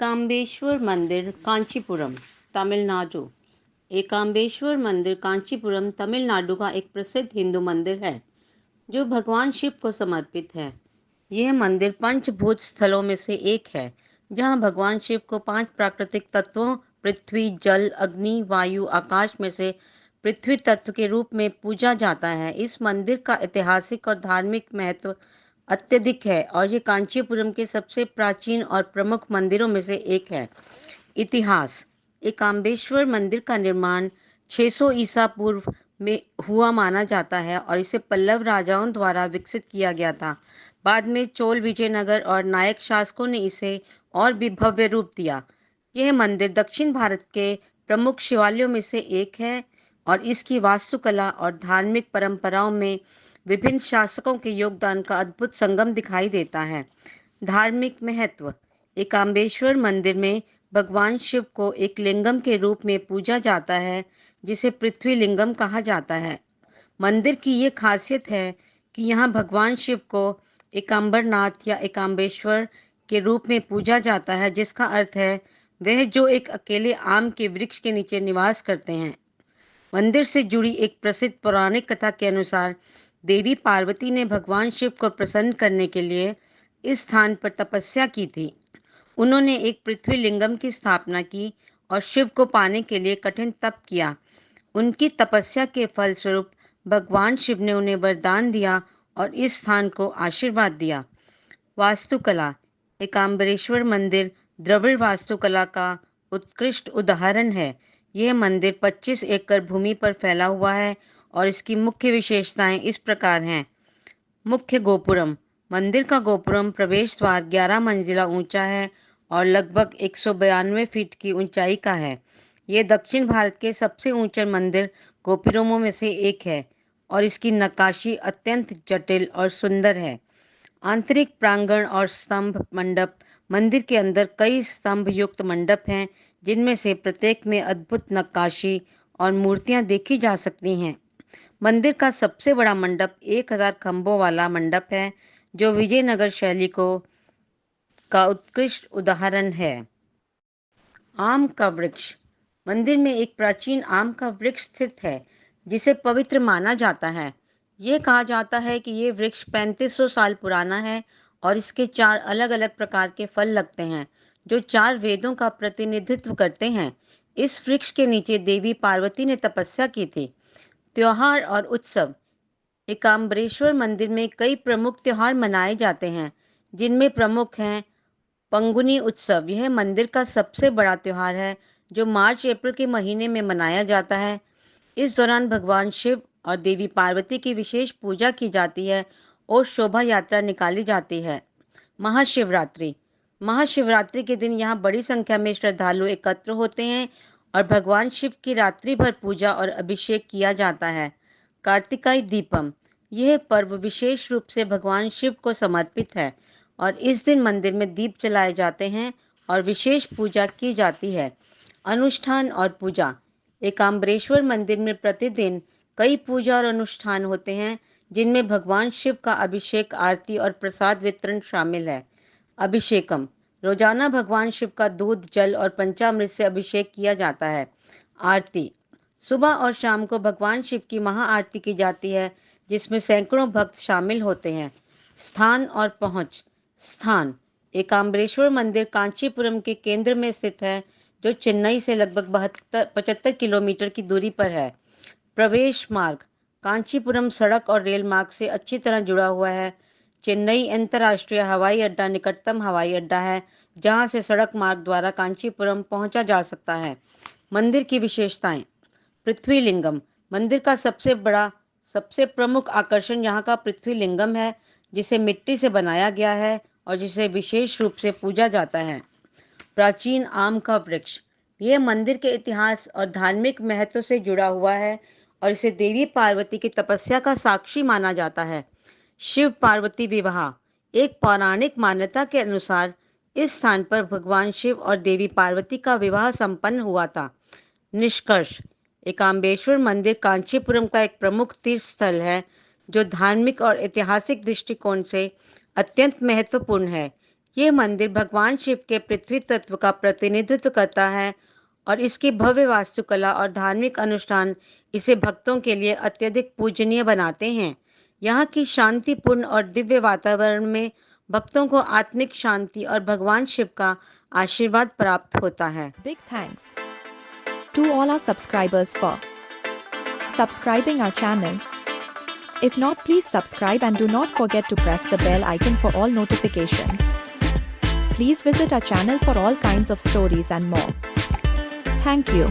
एकाम्बेश्वर मंदिर कांचीपुरम, तमिलनाडु। एकाम्बेश्वर मंदिर कांचीपुरम, तमिलनाडु का एक प्रसिद्ध हिंदू मंदिर है जो भगवान शिव को समर्पित है। यह मंदिर पंचभूत स्थलों में से एक है जहां भगवान शिव को 5 प्राकृतिक तत्वों पृथ्वी, जल, अग्नि, वायु, आकाश में से पृथ्वी तत्व के रूप में पूजा जाता है। इस मंदिर का ऐतिहासिक और धार्मिक महत्व अत्यधिक है और ये कांचीपुरम के सबसे प्राचीन और प्रमुख मंदिरों में से एक है। इतिहास: एकाम्बेश्वर मंदिर का निर्माण 600 ईसा पूर्व में हुआ माना जाता है और इसे पल्लव राजाओं द्वारा विकसित किया गया था। बाद में चोल, विजयनगर और नायक शासकों ने इसे और भी भव्य रूप दिया। यह मंदिर दक्षिण भारत के प्रमुख शिवालयों में से एक है और इसकी वास्तुकला और धार्मिक परंपराओं में विभिन्न शासकों के योगदान का अद्भुत संगम दिखाई देता है। धार्मिक महत्व: एकाम्बेश्वर मंदिर में भगवान शिव को एक लिंगम के रूप में पूजा जाता है जिसे पृथ्वी लिंगम कहा जाता है। मंदिर की ये खासियत है कि यहाँ भगवान शिव को एकाम्बरनाथ या एकाम्बेश्वर के रूप में पूजा जाता है, जिसका अर्थ है वह जो एक अकेले आम के वृक्ष के नीचे निवास करते हैं। मंदिर से जुड़ी एक प्रसिद्ध पौराणिक कथा के अनुसार देवी पार्वती ने भगवान शिव को प्रसन्न करने के लिए इस स्थान पर तपस्या की थी। उन्होंने एक पृथ्वी लिंगम की स्थापना की और शिव को पाने के लिए कठिन तप किया। उनकी तपस्या के फलस्वरूप भगवान शिव ने उन्हें वरदान दिया और इस स्थान को आशीर्वाद दिया। वास्तुकला: एकाम्बरेश्वर मंदिर द्रविड़ वास्तुकला का उत्कृष्ट उदाहरण है। यह मंदिर 25 एकड़ भूमि पर फैला हुआ है और इसकी मुख्य विशेषताएं इस प्रकार हैं। मुख्य गोपुरम: मंदिर का गोपुरम प्रवेश द्वार 11 मंजिला ऊंचा है और लगभग 192 फीट की ऊंचाई का है। यह दक्षिण भारत के सबसे ऊंचे मंदिर गोपुरमों में से एक है और इसकी नक्काशी अत्यंत जटिल और सुंदर है। आंतरिक प्रांगण और स्तंभ मंडप: मंदिर के अंदर कई स्तंभ युक्त मंडप हैं जिनमें से प्रत्येक में अद्भुत नक्काशी और मूर्तियां देखी जा सकती हैं। मंदिर का सबसे बड़ा मंडप 1000 खंभों वाला मंडप है जो विजयनगर शैली का उत्कृष्ट उदाहरण है। आम का वृक्ष: मंदिर में एक प्राचीन आम का वृक्ष स्थित है जिसे पवित्र माना जाता है। ये कहा जाता है कि ये वृक्ष 3500 साल पुराना है और इसके 4 अलग अलग प्रकार के फल लगते हैं जो 4 वेदों का प्रतिनिधित्व करते हैं। इस वृक्ष के नीचे देवी पार्वती ने तपस्या की थी। त्योहार और उत्सव: एकाम्बरेश्वर मंदिर में कई प्रमुख त्योहार मनाए जाते हैं जिनमें प्रमुख हैं पंगुनी उत्सव। यह मंदिर का सबसे बड़ा त्योहार है जो मार्च अप्रैल के महीने में मनाया जाता है। इस दौरान भगवान शिव और देवी पार्वती की विशेष पूजा की जाती है और शोभा यात्रा निकाली जाती है। महाशिवरात्रि: महाशिवरात्रि के दिन यहाँ बड़ी संख्या में श्रद्धालु एकत्र होते हैं और भगवान शिव की रात्रि भर पूजा और अभिषेक किया जाता है। कार्तिकाई दीपम: यह पर्व विशेष रूप से भगवान शिव को समर्पित है और इस दिन मंदिर में दीप जलाए जाते हैं और विशेष पूजा की जाती है। अनुष्ठान और पूजा: एकाम्बरेश्वर मंदिर में प्रतिदिन कई पूजा और अनुष्ठान होते हैं जिनमें भगवान शिव का अभिषेक, आरती और प्रसाद वितरण शामिल है। अभिषेकम: रोजाना भगवान शिव का दूध, जल और पंचामृत से अभिषेक किया जाता है। आरती: सुबह और शाम को भगवान शिव की महाआरती की जाती है जिसमें सैकड़ों भक्त शामिल होते हैं। स्थान और पहुंच: स्थान: एकाम्बरेश्वर मंदिर कांचीपुरम के केंद्र में स्थित है जो चेन्नई से लगभग 75 किलोमीटर की दूरी पर है। प्रवेश मार्ग: कांचीपुरम सड़क और रेल मार्ग से अच्छी तरह जुड़ा हुआ है। चेन्नई अंतर्राष्ट्रीय हवाई अड्डा निकटतम हवाई अड्डा है जहां से सड़क मार्ग द्वारा कांचीपुरम पहुंचा जा सकता है। मंदिर की विशेषताएं: पृथ्वी लिंगम: मंदिर का सबसे प्रमुख आकर्षण यहाँ का पृथ्वी लिंगम है जिसे मिट्टी से बनाया गया है और जिसे विशेष रूप से पूजा जाता है। प्राचीन आम का वृक्ष: यह मंदिर के इतिहास और धार्मिक महत्व से जुड़ा हुआ है और इसे देवी पार्वती की तपस्या का साक्षी माना जाता है। शिव पार्वती विवाह: एक पौराणिक मान्यता के अनुसार इस स्थान पर भगवान शिव और देवी पार्वती का विवाह संपन्न हुआ था। निष्कर्ष: एकाम्बेश्वर मंदिर कांचीपुरम का एक प्रमुख तीर्थ स्थल है जो धार्मिक और ऐतिहासिक दृष्टिकोण से अत्यंत महत्वपूर्ण है। ये मंदिर भगवान शिव के पृथ्वी तत्व का प्रतिनिधित्व करता है और इसकी भव्य वास्तुकला और धार्मिक अनुष्ठान इसे भक्तों के लिए अत्यधिक पूजनीय बनाते हैं। यहाँ की शांतिपूर्ण और दिव्य वातावरण में भक्तों को आत्मिक शांति और भगवान शिव का आशीर्वाद प्राप्त होता है। Big thanks to all our subscribers for subscribing our channel. If not, please subscribe and do not forget to press the bell icon for all notifications. Please visit our channel for all kinds of stories and more. Thank you.